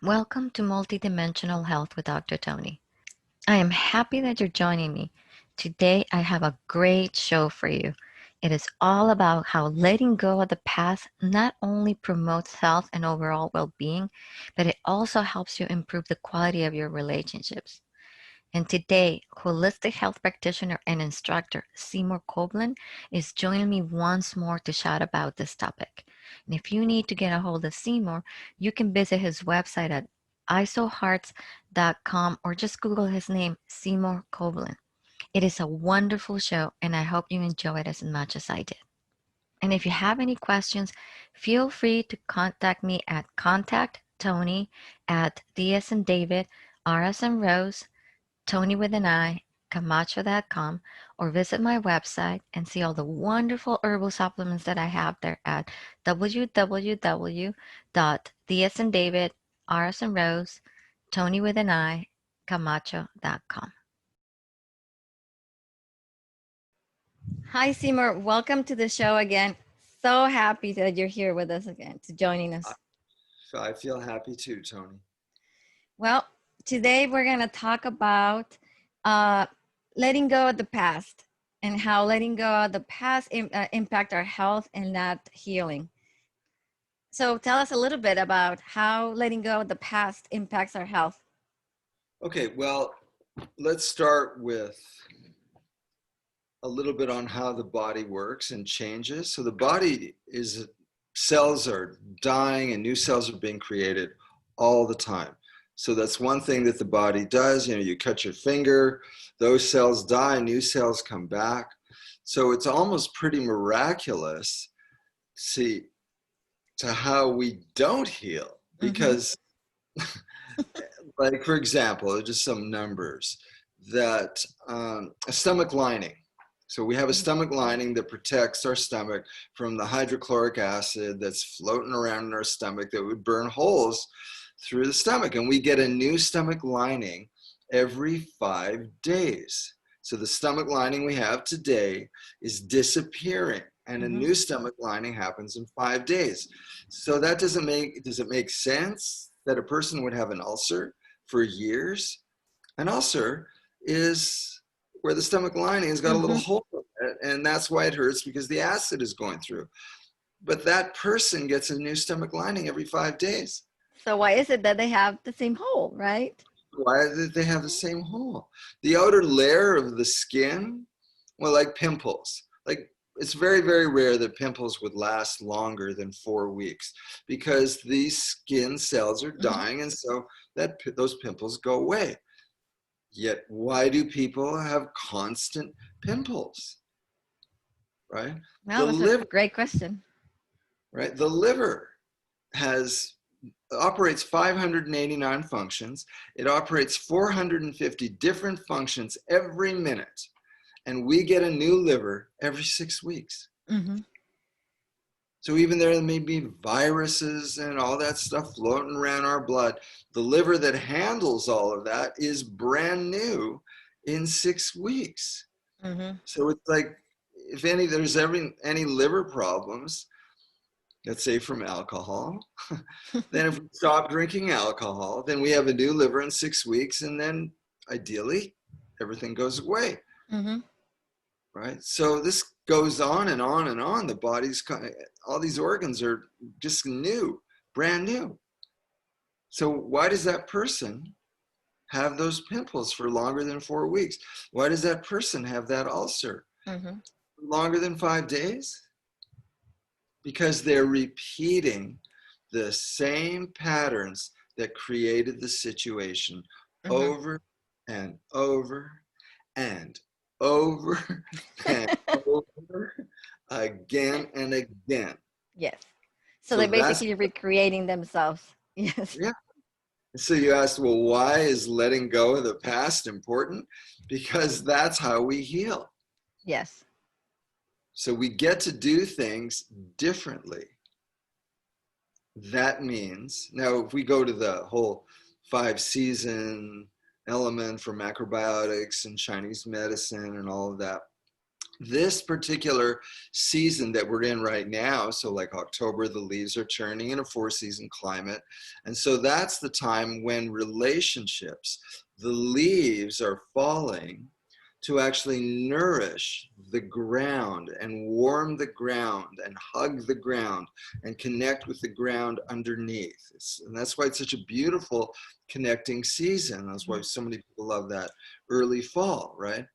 Welcome to Multidimensional Health with Dr. Toni. I am happy that you're joining me. Today, I have a great show for you. It is all about how letting go of the past not only promotes health and overall well being, but it also helps you improve the quality of your relationships. And today, holistic health practitioner and instructor Seymour Koblin is joining me once more to chat about this topic. And if you need to get a hold of Seymour, you can visit his website at isohearts.com or just Google his name, Seymour Koblin. It is a wonderful show, and I hope you enjoy it as much as I did. And if you have any questions, feel free to contact me at contacttony at D as in David, R as in Rose, Toni with an I, Camacho.com, or visit my website and see all the wonderful herbal supplements that I have there at www.D as in David, R as in Rose, Toni with an I, Camacho.com. Hi, Seymour. Welcome to the show again. So happy that you're here with us again, to joining us. I feel happy too, Toni. Well, today we're going to talk about letting go of the past and how letting go of the past impact our health and that healing. So tell us a little bit about how letting go of the past impacts our health. Okay, well, let's start with a little bit on how the body works and changes. So the body is, cells are dying and new cells are being created all the time. So that's one thing that the body does. You know, you cut your finger, those cells die, new cells come back. So it's almost pretty miraculous, see, to how we don't heal. Because, like, for example, just some numbers, that a stomach lining. So we have a stomach lining that protects our stomach from the hydrochloric acid that's floating around in our stomach that would burn holes through the stomach. And we get a new stomach lining every 5 days. So the stomach lining we have today is disappearing, and a new stomach lining happens in 5 days. So that does it make sense that a person would have an ulcer for years? An ulcer is where the stomach lining has got a little hole in it, and that's why it hurts, because the acid is going through. But that person gets a new stomach lining every 5 days. So why is it that they have the same hole, right? Why do they have the same hole? The outer layer of the skin, well, like pimples, like it's very, very rare that pimples would last longer than 4 weeks, because these skin cells are dying, and so those pimples go away. Yet, why do people have constant pimples? Right? Well, that's a great question. Right? The liver operates 589 functions. It operates 450 different functions every minute. And we get a new liver every 6 weeks. So even there may be viruses and all that stuff floating around our blood, the liver that handles all of that is brand new in 6 weeks. So it's like, if there's any liver problems, let's say from alcohol, then if we stop drinking alcohol, then we have a new liver in 6 weeks, and then ideally everything goes away. Right? So this goes on and on and on. The body's, all these organs are just new, brand new. So why does that person have those pimples for longer than 4 weeks? Why does that person have that ulcer longer than 5 days? Because they're repeating the same patterns that created the situation over and over and over and over again and again. Yes. So they're basically recreating themselves. Yes. Yeah. So you asked, well, why is letting go of the past important? Because that's how we heal. Yes. So we get to do things differently. That means, now if we go to the whole 5-season element for macrobiotics and Chinese medicine and all of that, this particular season that we're in right now, so like October, the leaves are turning in a 4-season climate. And so that's the time when relationships, the leaves are falling to actually nourish the ground and warm the ground and hug the ground and connect with the ground underneath. And that's why it's such a beautiful connecting season. That's why so many people love that early fall, right?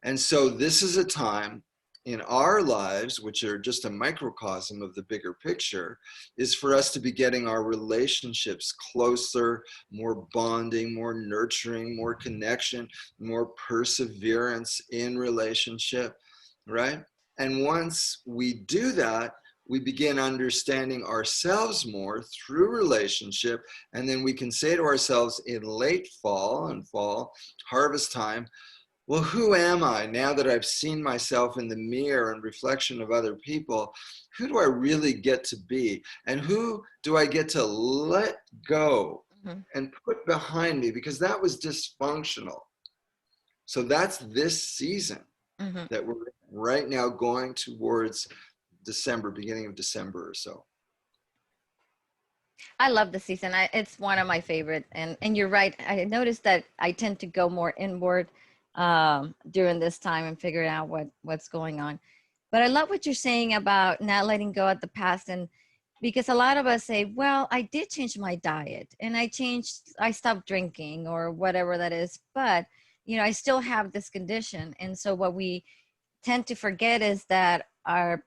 And so this is a time in our lives, which are just a microcosm of the bigger picture, is for us to be getting our relationships closer, more bonding, more nurturing, more connection, more perseverance in relationship, right? And once we do that, we begin understanding ourselves more through relationship. And then we can say to ourselves in late fall and fall, harvest time, well, who am I now that I've seen myself in the mirror and reflection of other people? Who do I really get to be? And who do I get to let go and put behind me? Because that was dysfunctional. So that's this season that we're right now going towards December, beginning of December or so. I love the season. It's one of my favorite. And you're right. I noticed that I tend to go more inward during this time and figure out what's going on. But I love what you're saying about not letting go of the past. And because a lot of us say, well, I did change my diet and I stopped drinking or whatever that is. But, I still have this condition. And so what we tend to forget is that our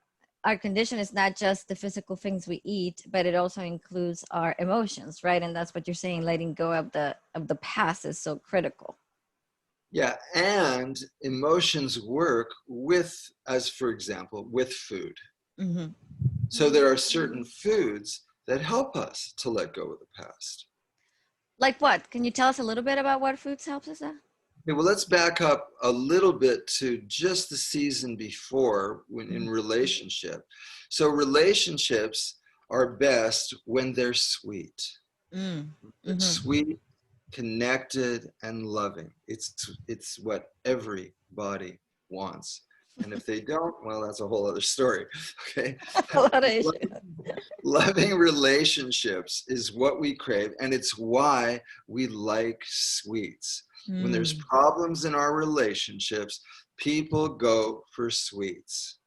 condition is not just the physical things we eat, but it also includes our emotions, right? And that's what you're saying, letting go of the past is so critical. Yeah, and emotions work with, as for example, with food. So there are certain foods that help us to let go of the past. Like what? Can you tell us a little bit about what foods helps us out? Okay, well, let's back up a little bit to just the season before when in relationship. So relationships are best when they're sweet. Sweet, connected, and loving. It's what everybody wants. And if they don't, well, that's a whole other story. Okay. A lot of issues. Loving relationships is what we crave, and it's why we like sweets. When there's problems in our relationships, people go for sweets,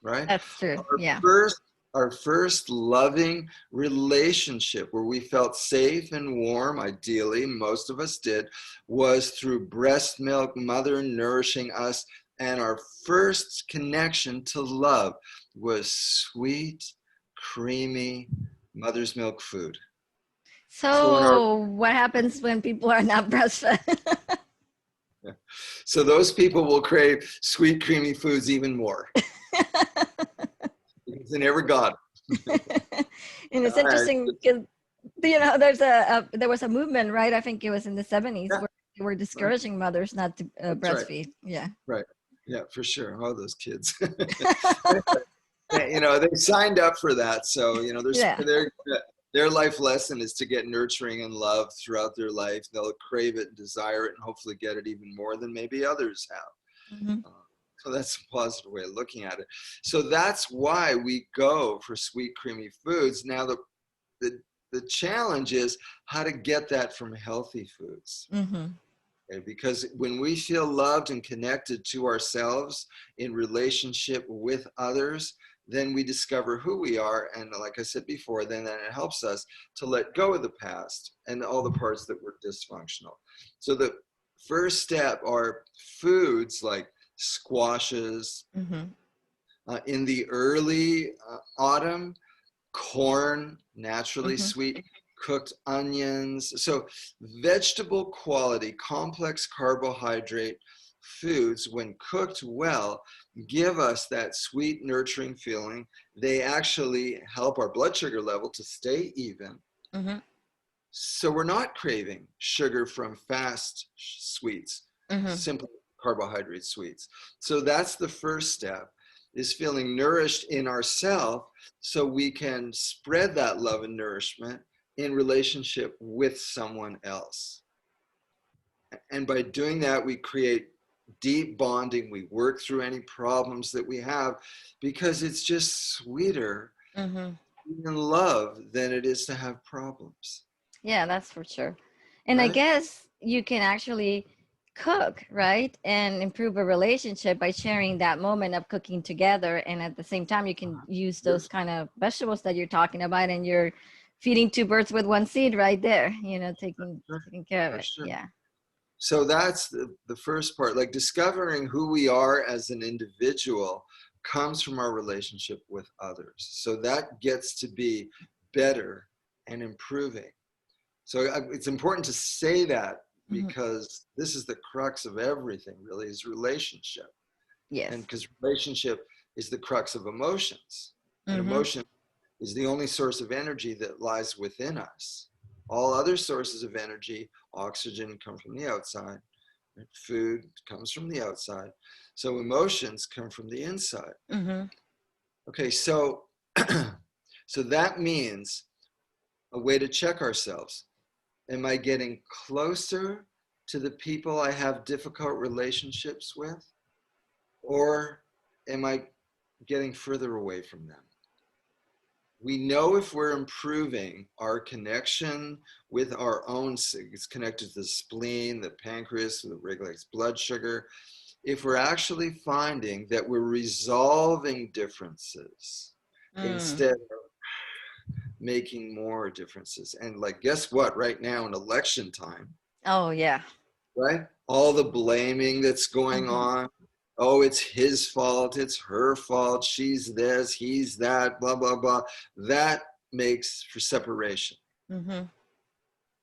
right? That's true. Our Yeah. first, our first loving relationship where we felt safe and warm, ideally, most of us did, was through breast milk, mother nourishing us. And our first connection to love was sweet, creamy mother's milk food. So in our So what happens when people are not breastfed? so those people will crave sweet, creamy foods even more because they never got And it's it. interesting because there was a movement, right? I think it was in the 70s Yeah, where they were discouraging mothers not to that's right. breastfeed. Yeah. Right. Yeah, for sure. All those kids. They signed up for that. So, Yeah. their life lesson is to get nurturing and love throughout their life. They'll crave it and desire it and hopefully get it even more than maybe others have. So that's a positive way of looking at it. So that's why we go for sweet, creamy foods. Now, the challenge is how to get that from healthy foods. Okay, because when we feel loved and connected to ourselves in relationship with others, then we discover who we are. And like I said before, then it helps us to let go of the past and all the parts that were dysfunctional. So the first step are foods like squashes. In the early autumn, corn, naturally sweet, cooked onions. So vegetable quality, complex carbohydrate foods, when cooked well, give us that sweet, nurturing feeling. They actually help our blood sugar level to stay even. So we're not craving sugar from fast sweets, simple carbohydrate sweets. So that's the first step, is feeling nourished in ourselves so we can spread that love and nourishment in relationship with someone else. And by doing that, we create deep bonding. We work through any problems that we have because it's just sweeter Mm-hmm. in love than it is to have problems, Yeah, that's for sure. And I right? guess you can actually cook, right? And improve a relationship by sharing that moment of cooking together. And at the same time, you can use those Yes, kind of vegetables that you're talking about, and you're feeding two birds with one seed right there, sure, taking care of for it. sure. Yeah. So that's the first part. Like discovering who we are as an individual comes from our relationship with others. So that gets to be better and improving. So it's important to say that Mm-hmm. because this is the crux of everything, really, is relationship. And Yes. because relationship is the crux of emotions. And Mm-hmm. emotion is the only source of energy that lies within us. All other sources of energy, oxygen, come from the outside. Food comes from the outside. So emotions come from the inside. Mm-hmm. Okay, so so that means a way to check ourselves. Am I getting closer to the people I have difficult relationships with? Or am I getting further away from them? We know if we're improving our connection with our own, it's connected to the spleen, the pancreas, that regulates blood sugar. If we're actually finding that we're resolving differences Mm. instead of making more differences. And like, guess what? Right now in election time, Oh, yeah. right? All the blaming that's going Mm-hmm. on. Oh, it's his fault. It's her fault. She's this, he's that, blah, blah, blah. That makes for separation. Mm-hmm.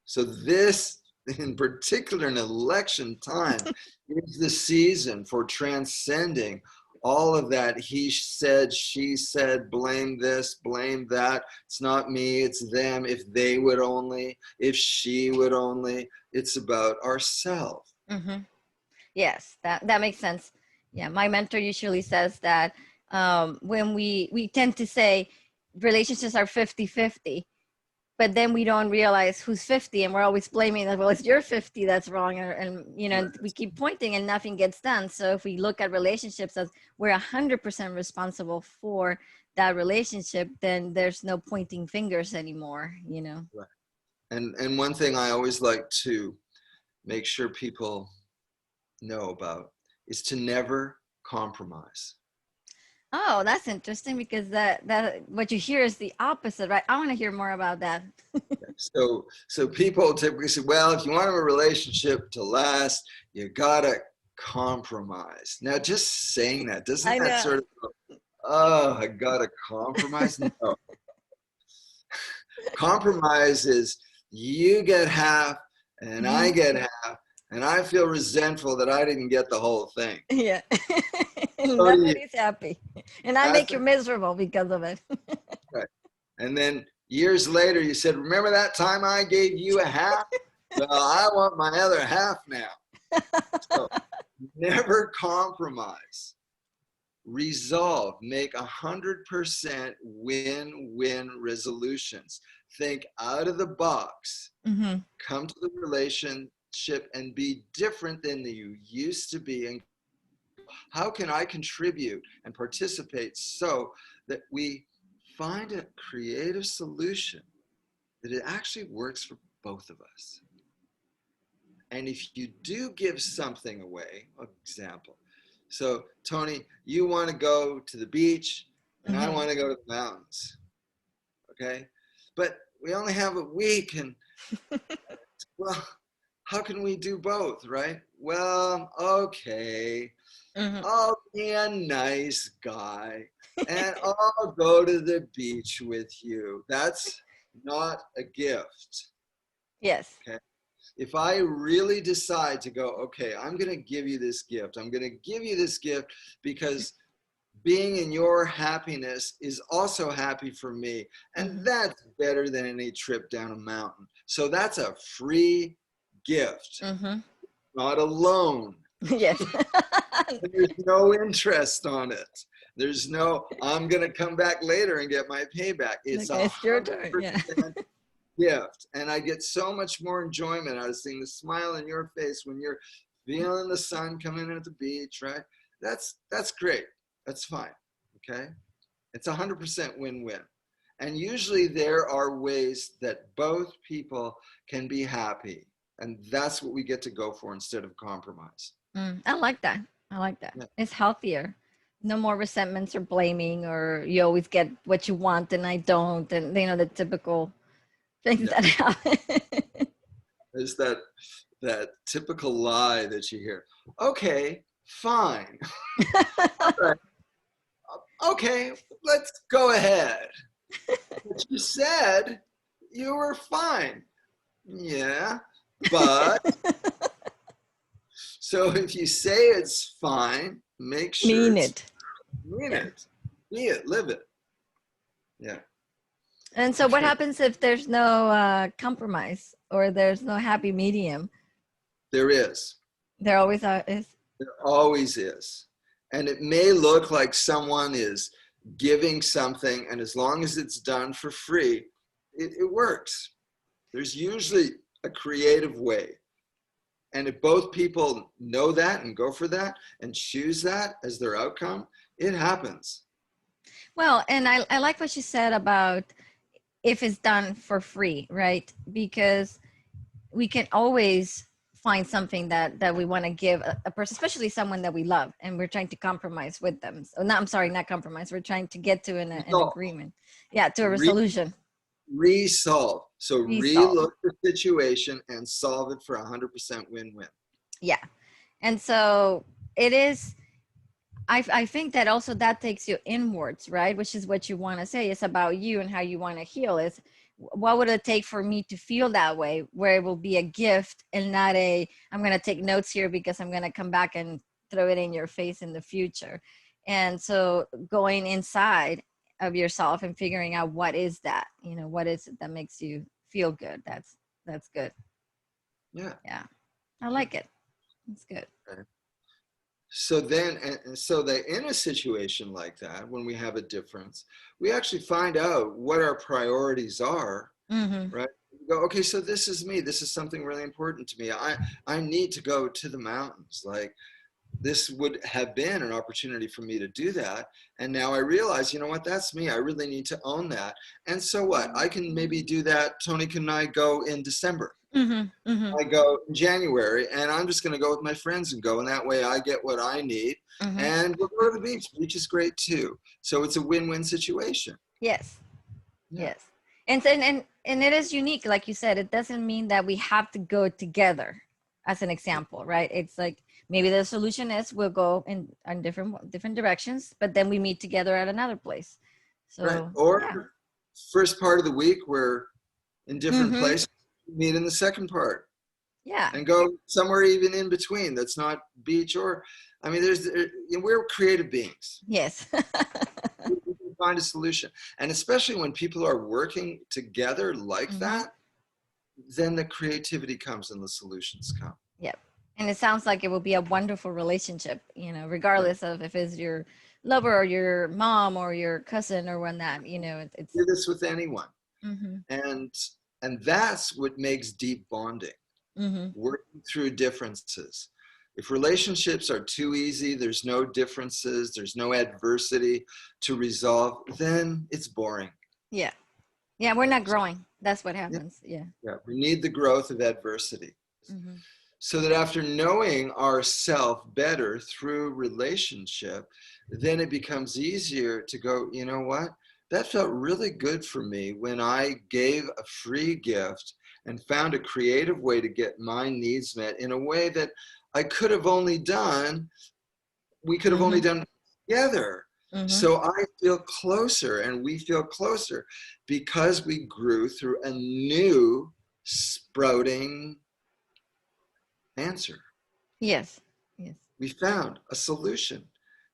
So this, in particular in election time, is the season for transcending all of that he said, she said, blame this, blame that. It's not me, it's them. If they would only, if she would only. It's about ourselves. Mm-hmm. Yes, that makes sense. Yeah, my mentor usually says that when we tend to say relationships are 50-50, but then we don't realize who's 50, and we're always blaming that, well, it's your 50 that's wrong, and we keep pointing and nothing gets done. So if we look at relationships as we're 100% responsible for that relationship, then there's no pointing fingers anymore. Right. And one thing I always like to make sure people know about is to never compromise. Oh, that's interesting, because that what you hear is the opposite, right? I want to hear more about that. So people typically say, well, if you want a relationship to last, you gotta compromise. Now, just saying that, doesn't I that know. sort of, oh, I gotta compromise? No. Compromise is you get half and Hmm. I get half, and I feel resentful that I didn't get the whole thing. Yeah. And So do you. nobody's happy. And I That's make you miserable because of it. right. And then years later, you said, remember that time I gave you a half? Well, I want my other half now. So never compromise. Resolve. Make 100% win-win resolutions. Think out of the box. Hmm. Come to the relationship and be different than you used to be. And how can I contribute and participate so that we find a creative solution that it actually works for both of us? And if you do give something away, example, so Toni, you want to go to the beach and I Hmm. want to go to the mountains, okay? But we only have a week, and well, how can we do both, right? Well, okay, Hmm. I'll be a nice guy and I'll go to the beach with you. That's not a gift, Yes. okay? If I really decide to go, okay, I'm going to give you this gift. I'm going to give you this gift because being in your happiness is also happy for me. And Hmm. that's better than any trip down a mountain. So that's a free gift, Hmm. not a loan. Yes. There's no interest on it. There's no, I'm going to come back later and get my payback. It's Okay, it's your turn. Yeah. 100% gift. And I get so much more enjoyment out of seeing the smile on your face when you're feeling the sun coming in at the beach, right? That's great. That's fine. Okay. It's 100% win-win. And usually there are ways that both people can be happy. And that's what we get to go for instead of compromise. I like that. I like that. Yeah. It's healthier. No more resentments or blaming, or you always get what you want and I don't, and the typical things Yeah. that happen. There's that typical lie that you hear. Okay, fine. All right. Okay, let's go ahead. But you said you were fine. Yeah, but so if you say it's fine, make sure Mean it's it. mean Yeah. it, be it, live it. Yeah. And so, what happens if there's no compromise or there's no happy medium? There is. There always is. There always is. And it may look like someone is giving something, and as long as it's done for free, it works. There's usually a creative way. And if both people know that and go for that and choose that as their outcome, it happens. Well, and I like what you said about if it's done for free, right? Because we can always find something that we want to give a person, especially someone that we love, and we're trying to compromise with them. So, no, I'm sorry, not compromise. We're trying to get to an So, agreement. Yeah, to a resolution. resolve. So Resolve. relook the situation and solve it for 100% win-win. Yeah. And so it is, I think that also that takes you inwards, right? Which is what you want to say. It's about you and how you want to heal. Is what would it take for me to feel that way, where it will be a gift and not a, I'm going to take notes here because I'm going to come back and throw it in your face in the future. And so going inside of yourself and figuring out what is that, what is it that makes you feel good? That's good. Yeah. Yeah. I like it. It's good. Okay. So then, and so that in a situation like that, when we have a difference, we actually find out what our priorities are, Mm-hmm. right? We go, okay, so this is me. This is something really important to me. I need to go to the mountains. Like, this would have been an opportunity for me to do that. And now I realize, you know what, that's me. I really need to own that. And so what? I can maybe do that. Toni, can I go in December? Mm-hmm. Mm-hmm. I go in January, and I'm just going to go with my friends and go. And that way I get what I need. Mm-hmm. And we'll go to the beach. Beach is great too. So it's a win-win situation. Yes. Yeah. Yes. And it is unique, like you said. It doesn't mean that we have to go together, as an example, right? It's like maybe the solution is we'll go in different directions, but then we meet together at another place. So Right. Or yeah. first part of the week we're in different Mm-hmm. places. Meet in the second part. Yeah. And go somewhere even in between that's not beach or, I mean, we're creative beings. Yes. We can find a solution. And especially when people are working together like Mm-hmm. that, then the creativity comes and the solutions come. Yep. And it sounds like it will be a wonderful relationship, regardless of if it's your lover or your mom or your cousin or whatnot, it's. Do this with anyone. Mm-hmm. And that's what makes deep bonding. Mm-hmm. Working through differences. If relationships are too easy, there's no differences, there's no adversity to resolve, then it's boring. Yeah. Yeah, we're not growing. That's what happens. Yeah. Yeah, we need the growth of adversity. Mm-hmm. So that after knowing ourself better through relationship, then it becomes easier to go, you know what? That felt really good for me when I gave a free gift and found a creative way to get my needs met in a way that I could have only done, we could have only done together. Mm-hmm. So I feel closer and we feel closer because we grew through a new sprouting answer. Yes. Yes. We found a solution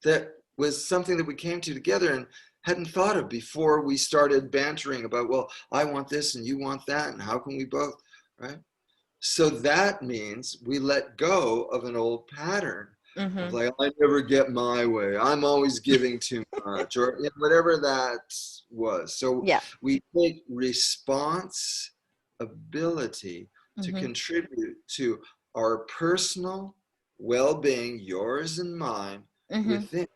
that was something that we came to together and hadn't thought of before we started bantering about, well, I want this and you want that, and how can we both, right? So that means we let go of an old pattern of like, I never get my way. I'm always giving too much, or whatever that was. So Yeah. we take responsibility to contribute to our personal well-being, yours and mine, Mm-hmm. within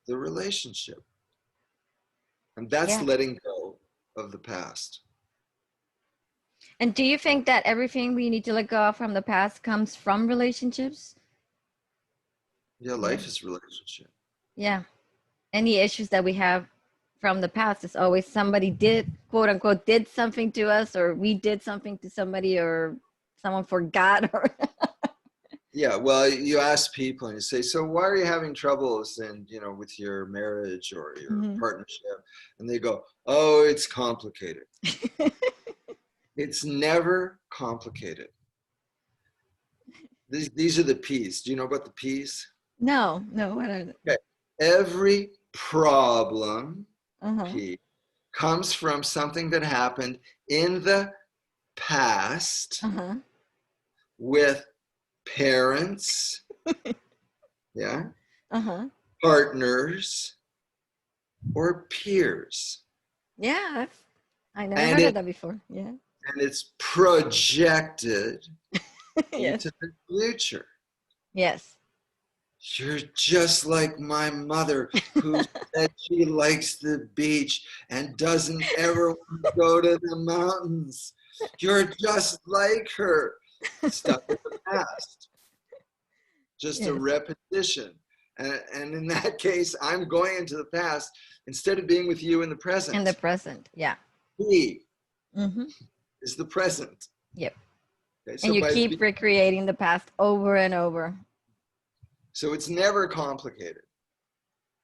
the relationship. And that's Yeah. letting go of the past. And do you think that everything we need to let go of from the past comes from relationships? Yeah, Yeah. life is relationship. Yeah. Any issues that we have from the past is always somebody did, quote unquote, did something to us, or we did something to somebody, or someone forgot, or Yeah, well, you ask people and you say, so why are you having troubles with your marriage or your Mhm. partnership? And they go, oh, it's complicated. It's never complicated. These are the P's. Do you know about the P's? No, no, I don't. Okay. Every problem, Uh-huh. P, comes from something that happened in the past Uh-huh. with parents, yeah, Uh-huh. partners, or peers. Yeah, I never And heard of it that before. Yeah. and it's projected Yes. into the future. Yes. You're just like my mother, who said she likes the beach and doesn't ever want to go to the mountains. You're just like her. Stuck in the past, just a Yes. repetition. And in that case, I'm going into the past instead of being with you in the In the present. present. Yeah. He Mm-hmm. is the present. Yep. Okay, And so you keep recreating the past over and over. so it's never complicated.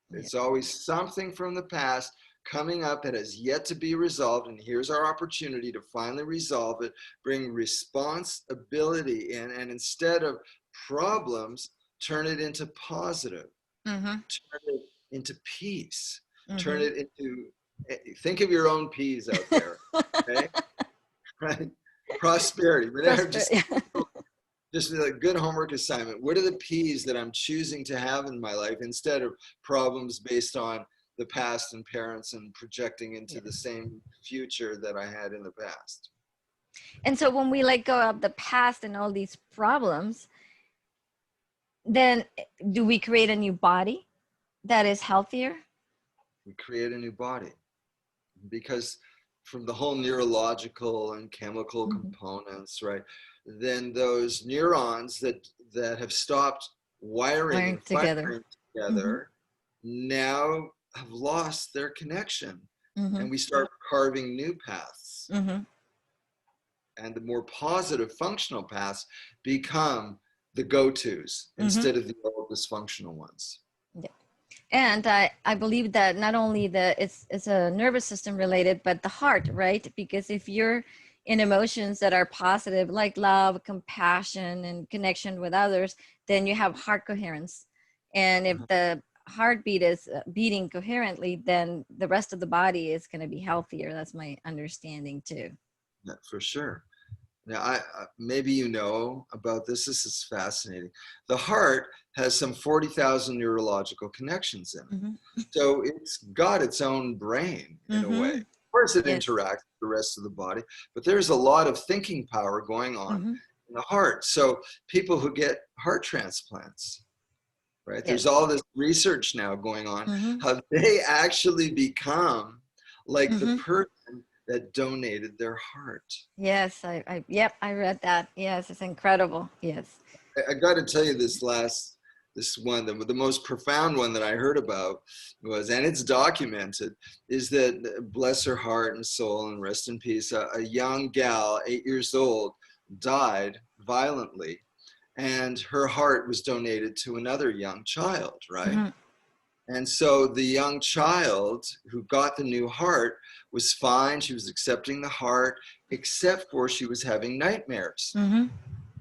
Yeah. It's always something from the past coming up that has yet to be resolved. And here's our opportunity to finally resolve it, bring responsibility in, and instead of problems, turn it into positive, Mm-hmm. turn it into peace, turn Mm-hmm. it into, think of your own peas out there, okay? Right? Prosperity. Whatever, Prosperity. just a good homework assignment. What are the P's that I'm choosing to have in my life instead of problems based on the past and parents and projecting into the Yes. same future that I had in the past? And so when we let go of the past and all these problems, then do we create a new body that is healthier? We create a new body because from the whole neurological and chemical Mm-hmm. components, right? Then those neurons that have stopped wiring Wiring and together. firing Mm-hmm. together now have lost their connection, Mm-hmm. and we start carving new paths, Mm-hmm. and the more positive functional paths become the go-tos Mm-hmm. instead of the old dysfunctional ones. Yeah. And I believe that not only it's a nervous system related, but the heart, right? Because if you're in emotions that are positive, like love, compassion, and connection with others, then you have heart coherence. And if the heartbeat is beating coherently, then the rest of the body is going to be healthier. That's my understanding too. Yeah, for sure. Now, maybe you know about this. This is fascinating. The heart has some 40,000 neurological connections in it. Mm-hmm. So it's got its own brain in a way. Mm-hmm. Of course, it Yes. interacts with the rest of the body, but there's a lot of thinking power going on Mm-hmm. in the heart. So people who get heart transplants, right? There's Yes. all this research now going on Mm-hmm. how they actually become like the Mm-hmm. person that donated their heart. Yes. Yep. I read that. Yes. It's incredible. Yes. I got to tell you this one, the most profound one that I heard about was, and it's documented, is that, bless her heart and soul and rest in peace, a young gal, 8 years old, died violently, and her heart was donated to another young child, right? Mm-hmm. And so the young child who got the new heart was fine. She was accepting the heart, except for she was having nightmares. Mm-hmm.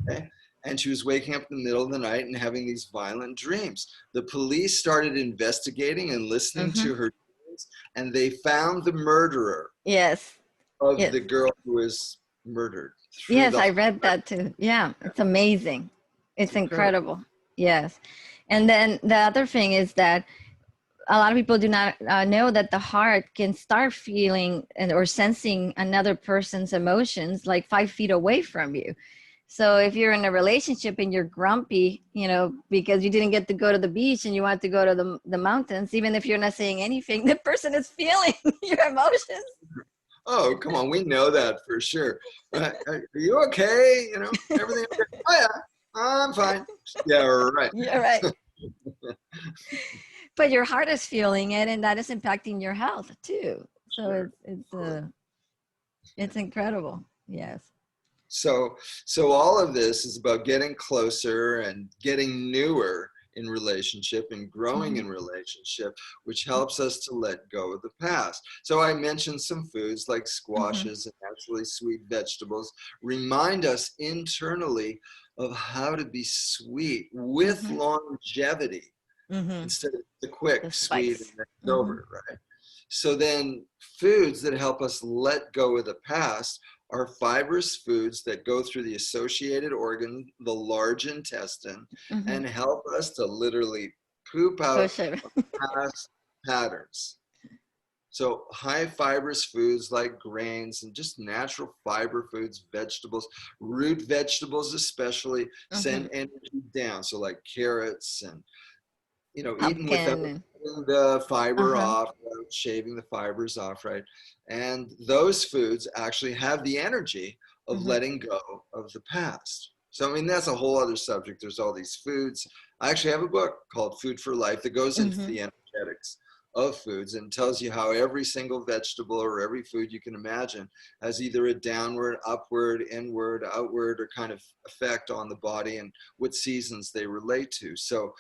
Okay? And she was waking up in the middle of the night and having these violent dreams. The police started investigating and listening Mm-hmm. to her dreams, and they found the murderer Yes. of Yes. the girl who was murdered through Yes, the I heart. read that too. Yeah, it's amazing. It's It's incredible. incredible. Yes. And then the other thing is that a lot of people do not know that the heart can start feeling and or sensing another person's emotions like 5 feet away from you. So if you're in a relationship and you're grumpy, because you didn't get to go to the beach and you want to go to the mountains, even if you're not saying anything, the person is feeling your emotions. Oh, come on. We know that for sure. Are you okay? Everything okay? Oh, yeah, I'm fine. Yeah, right. You're right. But your heart is feeling it, and that is impacting your health too. So Sure. it's incredible. Yes. So all of this is about getting closer and getting newer in relationship and growing Mm-hmm. in relationship, which helps us to let go of the past. So I mentioned some foods like Mm-hmm. squashes and naturally sweet vegetables remind us internally of how to be sweet with Mm-hmm. longevity Mm-hmm. instead of the The quick sweet and spice. then it's Mm-hmm. over, right? So then foods that help us let go of the past are fibrous foods that go through the associated organ, the large intestine, Mm-hmm. and help us to literally poop out Push it. past patterns. So high fibrous foods like grains and just natural fiber foods, vegetables, root vegetables especially Mm-hmm. send energy down. So like carrots and eaten without Pumpkin. And, taking the fiber uh-huh. off, without shaving the fibers off, right? And those foods actually have the energy of Mm-hmm. letting go of the past. So, I mean, that's a whole other subject. There's all these foods. I actually have a book called Food for Life that goes into Mm-hmm. the energetics of foods and tells you how every single vegetable or every food you can imagine has either a downward, upward, inward, outward, or kind of effect on the body and what seasons they relate to. So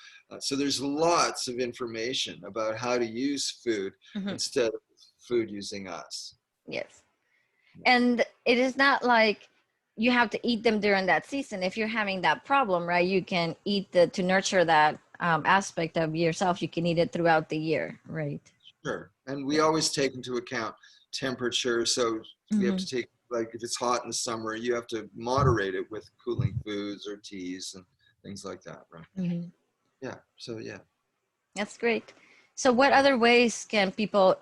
there's lots of information about how to use food Mm-hmm. instead of food using us. Yes. And it is not like you have to eat them during that season. If you're having that problem, right, you can eat to nurture that aspect of yourself. You can eat it throughout the year, right? Sure. And we Yeah. always take into account temperature. So we have Mm-hmm. to take, like, if it's hot in the summer, you have to moderate it with cooling foods or teas and things like that, right? Mm-hmm. Yeah. So, yeah. That's great. So what other ways can people,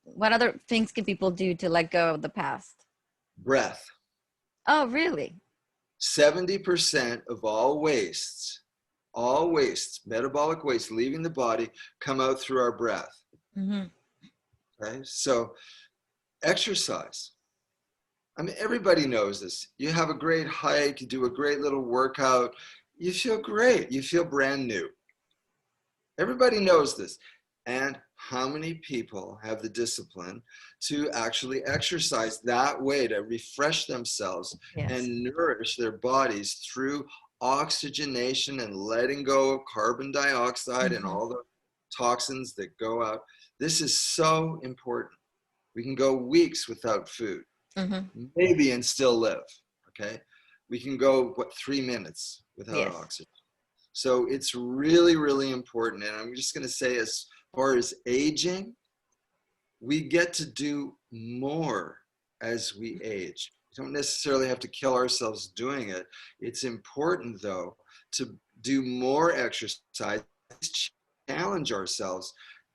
what other things can people do to let go of the past? Breath. Oh, really? 70% of all wastes, metabolic waste leaving the body come out through our breath. Mm-hmm. Okay. So exercise. I mean, everybody knows this. You have a great hike, you do a great little workout, you feel great, you feel brand new. Everybody knows this. And how many people have the discipline to actually exercise that way to refresh themselves Yes. and nourish their bodies through oxygenation and letting go of carbon dioxide and Mm-hmm. all the toxins that go out? This is so important. We can go weeks without food, Mm-hmm. maybe, and still live. Okay. We can go, 3 minutes without Yes. oxygen. So it's really, really important. And I'm just going to say, as far as aging, we get to do more as we age. We don't necessarily have to kill ourselves doing it. It's important, though, to do more exercise, challenge ourselves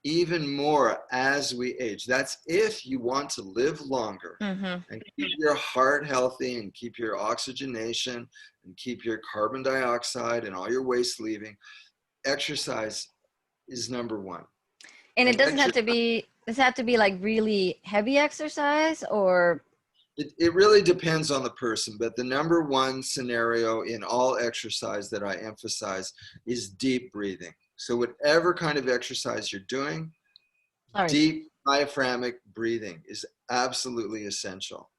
even more as we age. That's if you want to live longer Mm-hmm. and keep your heart healthy and keep your oxygenation and keep your carbon dioxide and all your waste leaving. Exercise is number one. And it And doesn't have exercise, to be, does it have to be like really heavy exercise or? it really depends on the person, but the number one scenario in all exercise that I emphasize is deep breathing. So whatever kind of exercise you're doing, Sorry. deep diaphragmatic breathing is absolutely essential.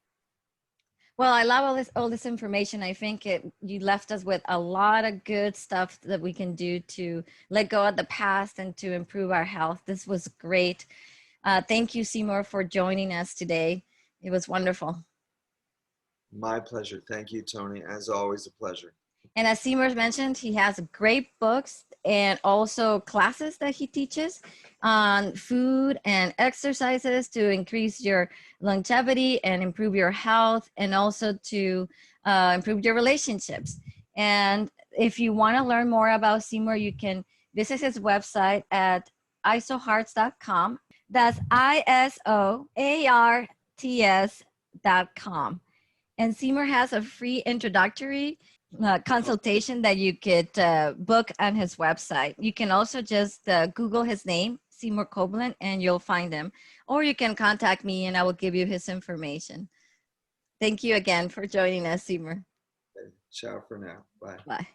Well, I love all this information. I think you left us with a lot of good stuff that we can do to let go of the past and to improve our health. This was great. Thank you, Seymour, for joining us today. It was wonderful. My pleasure. Thank you, Toni. As always, a pleasure. And as Seymour mentioned, he has great books and also classes that he teaches on food and exercises to increase your longevity and improve your health and also to improve your relationships. And if you want to learn more about Seymour, you can visit his website at isohearts.com. That's ISOARTS.com. And Seymour has a free introductory consultation that you could book on his website. You can also just Google his name, Seymour Koblin, and you'll find him. Or you can contact me and I will give you his information. Thank you again for joining us, Seymour. Ciao for now. Bye. Bye.